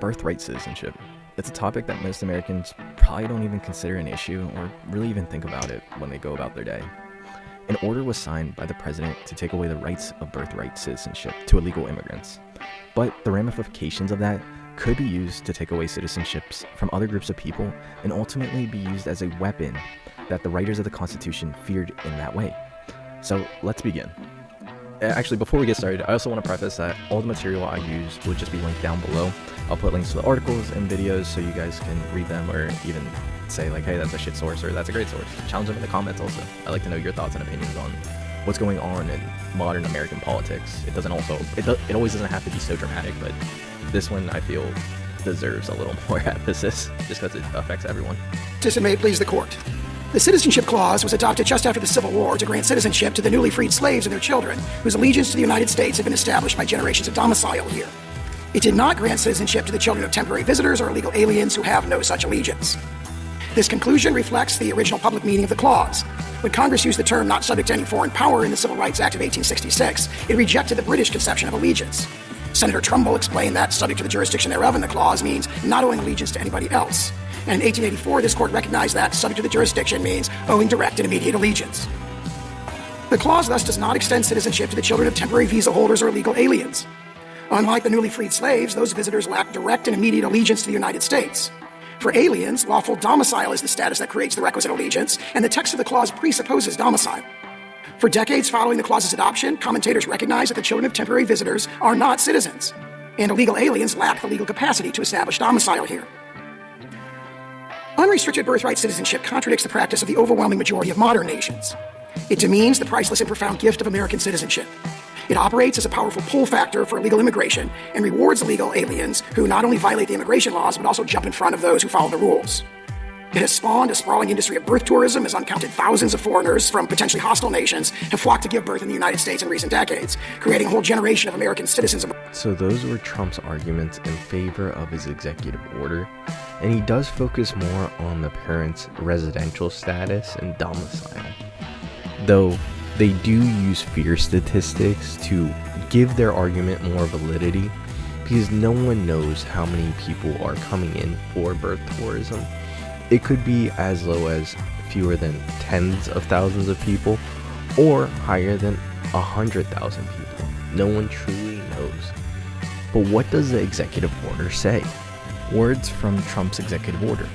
birthright citizenship. It's a topic that most Americans probably don't even consider an issue or really even think about it when they go about their day. An order was signed by the president to take away the rights of birthright citizenship to illegal immigrants. But the ramifications of that could be used to take away citizenships from other groups of people and ultimately be used as a weapon that the writers of the Constitution feared in that way. So let's begin. Actually, before we get started, I also want to preface that all the material I use will just be linked down below. I'll put links to the articles and videos so you guys can read them or even say like, hey, that's a shit source or that's a great source. Challenge them in the comments also. I'd like to know your thoughts and opinions on what's going on in modern American politics. It always doesn't have to be so dramatic, but this one I feel deserves a little more emphasis just because it affects everyone. This may please the court. The Citizenship Clause was adopted just after the Civil War to grant citizenship to the newly freed slaves and their children, whose allegiance to the United States had been established by generations of domicile here. It did not grant citizenship to the children of temporary visitors or illegal aliens who have no such allegiance. This conclusion reflects the original public meaning of the clause. When Congress used the term not subject to any foreign power in the Civil Rights Act of 1866, it rejected the British conception of allegiance. Senator Trumbull explained that subject to the jurisdiction thereof in the clause means not owing allegiance to anybody else. And in 1884, this court recognized that subject to the jurisdiction means owing direct and immediate allegiance. The clause thus does not extend citizenship to the children of temporary visa holders or illegal aliens. Unlike the newly freed slaves, those visitors lack direct and immediate allegiance to the United States. For aliens, lawful domicile is the status that creates the requisite allegiance, and the text of the clause presupposes domicile. For decades following the clause's adoption, commentators recognized that the children of temporary visitors are not citizens, and illegal aliens lack the legal capacity to establish domicile here. Unrestricted birthright citizenship contradicts the practice of the overwhelming majority of modern nations. It demeans the priceless and profound gift of American citizenship. It operates as a powerful pull factor for illegal immigration and rewards illegal aliens who not only violate the immigration laws, but also jump in front of those who follow the rules. It has spawned a sprawling industry of birth tourism as uncounted thousands of foreigners from potentially hostile nations have flocked to give birth in the United States in recent decades, creating a whole generation of American citizens. So those were Trump's arguments in favor of his executive order, and he does focus more on the parents' residential status and domicile. Though they do use fear statistics to give their argument more validity, because no one knows how many people are coming in for birth tourism. It could be as low as fewer than tens of thousands of people, or higher than 100,000 people. No one truly knows. But what does the executive order say? Words from Trump's executive order.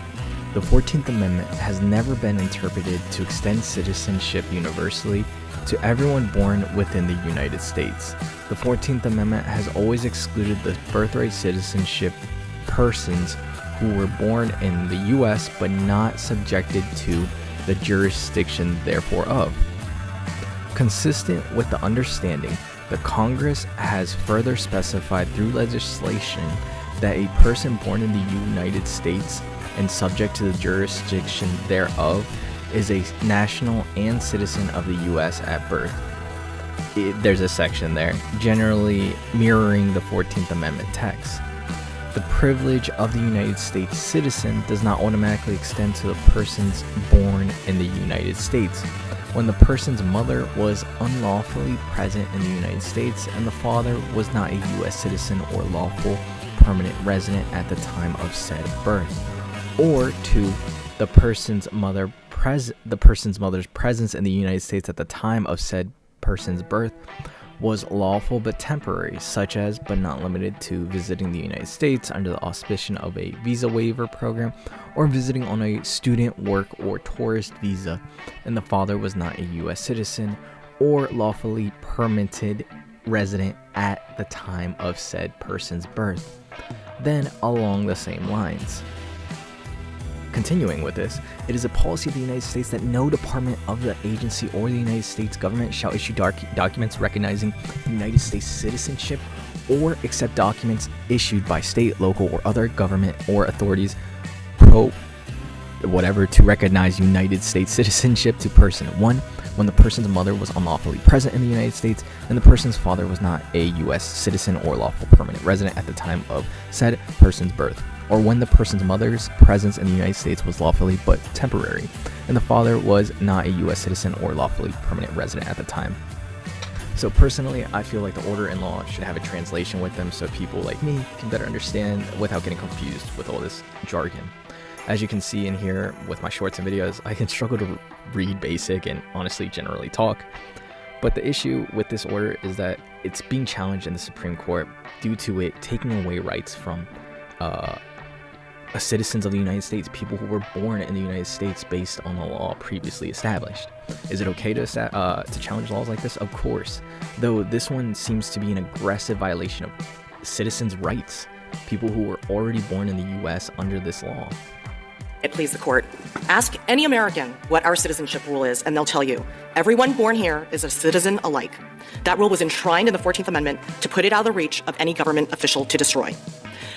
The 14th Amendment has never been interpreted to extend citizenship universally to everyone born within the United States. The 14th Amendment has always excluded the birthright citizenship persons who were born in the US but not subjected to the jurisdiction therefore of. Consistent with the understanding, the Congress has further specified through legislation that a person born in the United States and subject to the jurisdiction thereof is a national and citizen of the US at birth. There's a section there, generally mirroring the 14th Amendment text. The privilege of the United States citizen does not automatically extend to the persons born in the United States. When the person's mother was unlawfully present in the United States and the father was not a U.S. citizen or lawful permanent resident at the time of said birth, or to the person's mother's presence in the United States at the time of said person's birth was lawful but temporary, such as but not limited to visiting the United States under the auspice of a visa waiver program or visiting on a student, work, or tourist visa, and the father was not a U.S. citizen or lawfully permitted resident at the time of said person's birth. Then, along the same lines, continuing with this, it is a policy of the United States that no department of the agency or the United States government shall issue documents recognizing United States citizenship or accept documents issued by state, local, or other government or authorities to recognize United States citizenship to person 1, when the person's mother was unlawfully present in the United States and the person's father was not a U.S. citizen or lawful permanent resident at the time of said person's birth, or when the person's mother's presence in the United States was lawfully but temporary, and the father was not a U.S. citizen or lawfully permanent resident at the time. So personally, I feel like the order in law should have a translation with them so people like me can better understand without getting confused with all this jargon. As you can see in here with my shorts and videos, I can struggle to read basic and honestly generally talk. But the issue with this order is that it's being challenged in the Supreme Court due to it taking away rights from citizens of the United States, people who were born in the United States based on the law previously established. Is it okay to challenge laws like this? Of course, though this one seems to be an aggressive violation of citizens' rights, people who were already born in the US under this law. It please the court. Ask any American what our citizenship rule is, and they'll tell you, everyone born here is a citizen alike. That rule was enshrined in the 14th Amendment to put it out of the reach of any government official to destroy.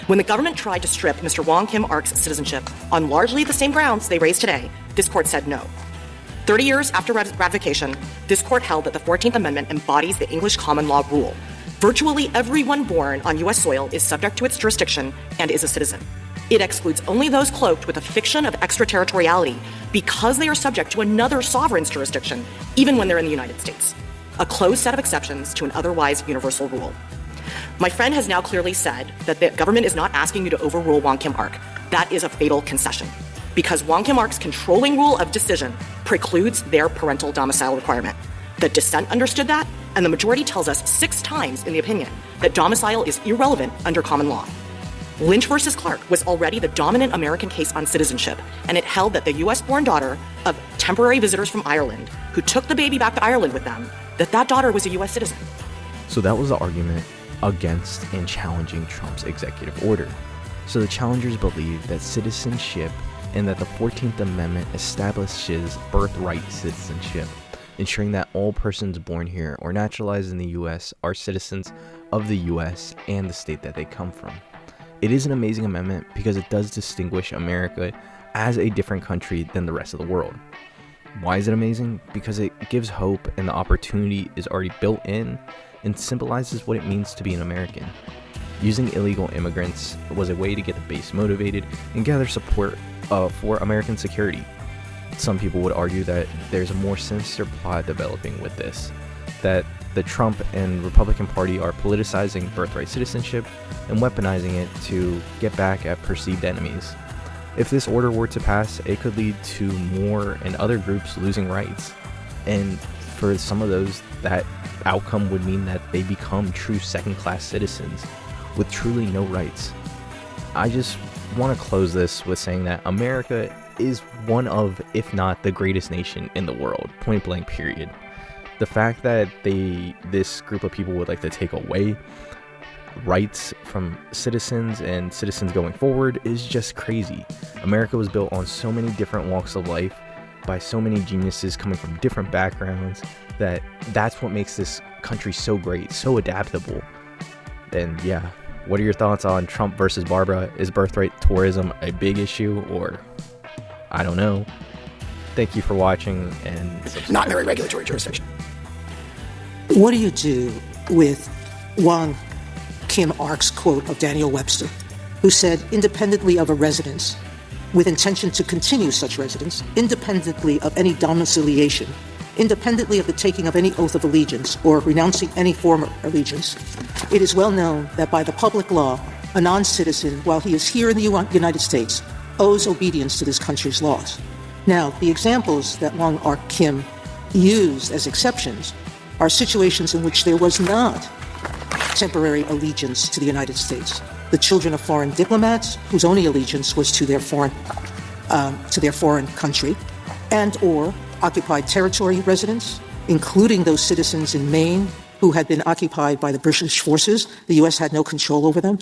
When the government tried to strip Mr. Wong Kim Ark's citizenship on largely the same grounds they raised today, this court said no. 30 years after ratification, this court held that the 14th Amendment embodies the English common law rule. Virtually everyone born on U.S. soil is subject to its jurisdiction and is a citizen. It excludes only those cloaked with a fiction of extraterritoriality because they are subject to another sovereign's jurisdiction, even when they're in the United States. A closed set of exceptions to an otherwise universal rule. My friend has now clearly said that the government is not asking you to overrule Wong Kim Ark. That is a fatal concession, because Wong Kim Ark's controlling rule of decision precludes their parental domicile requirement. The dissent understood that, and the majority tells us 6 times in the opinion that domicile is irrelevant under common law. Lynch versus Clark was already the dominant American case on citizenship, and it held that the US-born daughter of temporary visitors from Ireland, who took the baby back to Ireland with them, that daughter was a US citizen. So that was the argument against and challenging Trump's executive order. So the challengers believe that citizenship and that the 14th Amendment establishes birthright citizenship, ensuring that all persons born here or naturalized in the US are citizens of the US and the state that they come from. It is an amazing amendment because it does distinguish America as a different country than the rest of the world. Why is it amazing? Because it gives hope and the opportunity is already built in and symbolizes what it means to be an American. Using illegal immigrants was a way to get the base motivated and gather support for American security. Some people would argue that there's a more sinister plot developing with this, that the Trump and Republican Party are politicizing birthright citizenship and weaponizing it to get back at perceived enemies. If this order were to pass, it could lead to more and other groups losing rights. And for some of those, that outcome would mean that they become true second-class citizens with truly no rights. I just want to close this with saying that America is one of, if not the greatest nation in the world, point blank period. The fact that this group of people would like to take away rights from citizens and citizens going forward is just crazy. America was built on so many different walks of life by so many geniuses coming from different backgrounds that's what makes this country so great, so adaptable. And yeah, what are your thoughts on Trump versus Barbara? Is birthright tourism a big issue, or I don't know? Thank you for watching, and not in their regulatory jurisdiction. What do you do with Wong Kim Ark's quote of Daniel Webster, who said, independently of a residence, with intention to continue such residence, independently of any domiciliation, independently of the taking of any oath of allegiance or renouncing any former allegiance, it is well known that by the public law, a non-citizen, while he is here in the United States, owes obedience to this country's laws. Now, the examples that Wong Ark Kim used as exceptions are situations in which there was not temporary allegiance to the United States. The children of foreign diplomats whose only allegiance was to their foreign country, and or occupied territory residents, including those citizens in Maine who had been occupied by the British forces. The U.S. had no control over them.